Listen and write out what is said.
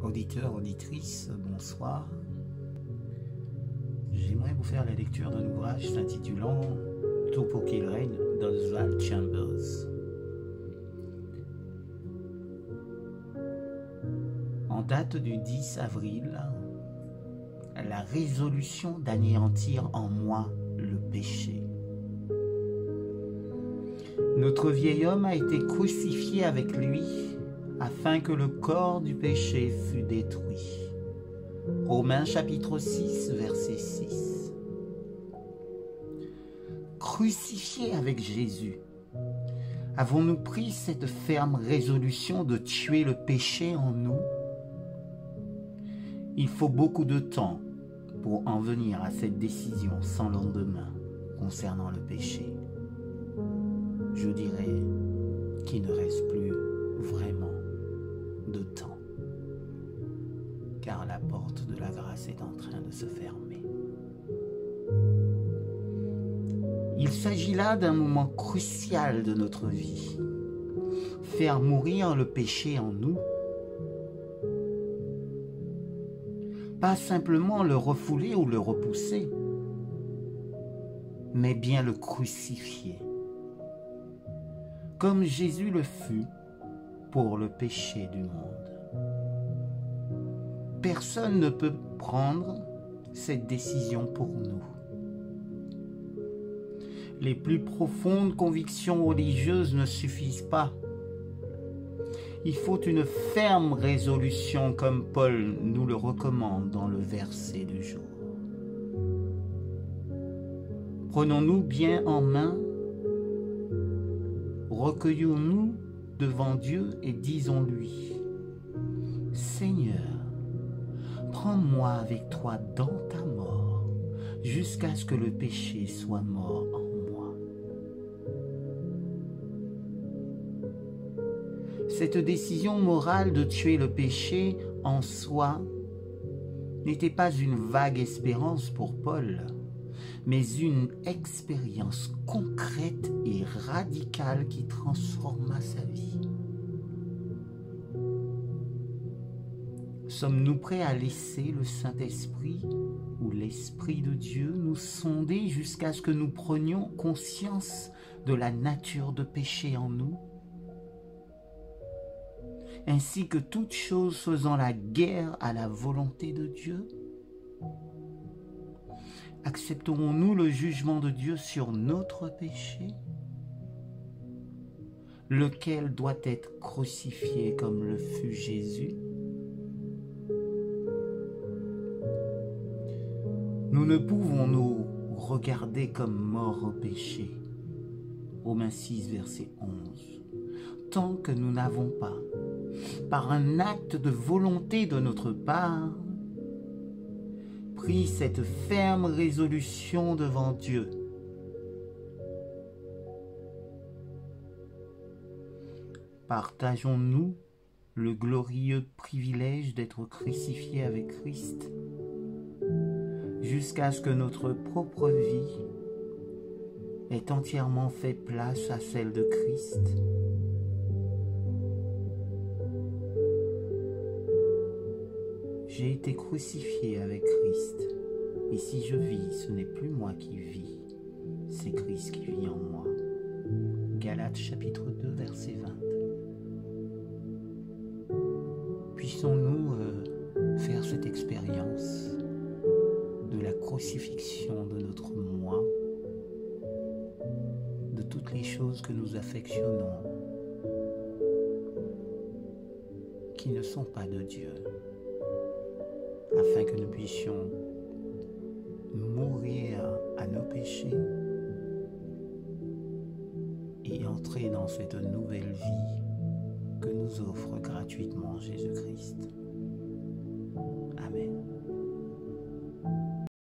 Auditeurs, auditrices, bonsoir. J'aimerais vous faire la lecture d'un ouvrage s'intitulant Tout pour qu'il règne d'Oswald Chambers. En date du 10 avril, la résolution d'anéantir en moi le péché. Notre vieil homme a été crucifié avec lui afin que le corps du péché fût détruit. Romains chapitre 6, verset 6. Crucifiés avec Jésus, avons-nous pris cette ferme résolution de tuer le péché en nous? Il faut beaucoup de temps pour en venir à cette décision sans lendemain concernant le péché. Je dirais qu'il ne reste plus vraiment de temps, car la porte de la grâce est en train de se fermer. Il s'agit là d'un moment crucial de notre vie. Faire mourir le péché en nous, pas simplement le refouler ou le repousser, mais bien le crucifier, comme Jésus le fut pour le péché du monde. Personne ne peut prendre cette décision pour nous. Les plus profondes convictions religieuses ne suffisent pas. Il faut une ferme résolution comme Paul nous le recommande dans le verset du jour. Prenons-nous bien en main, recueillons-nous devant Dieu et disons-lui: Seigneur, prends-moi avec toi dans ta mort, jusqu'à ce que le péché soit mort en moi. Cette décision morale de tuer le péché en soi n'était pas une vague espérance pour Paul, mais une expérience concrète et radicale qui transforma sa vie. Sommes-nous prêts à laisser le Saint-Esprit ou l'Esprit de Dieu nous sonder jusqu'à ce que nous prenions conscience de la nature de péché en nous, ainsi que toute chose faisant la guerre à la volonté de Dieu? Accepterons-nous le jugement de Dieu sur notre péché, lequel doit être crucifié comme le fut Jésus? Nous ne pouvons nous regarder comme morts au péché. Romains 6, verset 11. Tant que nous n'avons pas, par un acte de volonté de notre part, pris cette ferme résolution devant Dieu. Partageons-nous le glorieux privilège d'être crucifiés avec Christ, jusqu'à ce que notre propre vie ait entièrement fait place à celle de Christ? J'ai été crucifié avec Christ, et si je vis, ce n'est plus moi qui vis, c'est Christ qui vit en moi. Galates chapitre 2, verset 20. Puissions-nous faire cette expérience de la crucifixion de notre moi, de toutes les choses que nous affectionnons, qui ne sont pas de Dieu, afin que nous puissions mourir à nos péchés et entrer dans cette nouvelle vie que nous offre gratuitement Jésus-Christ. Amen.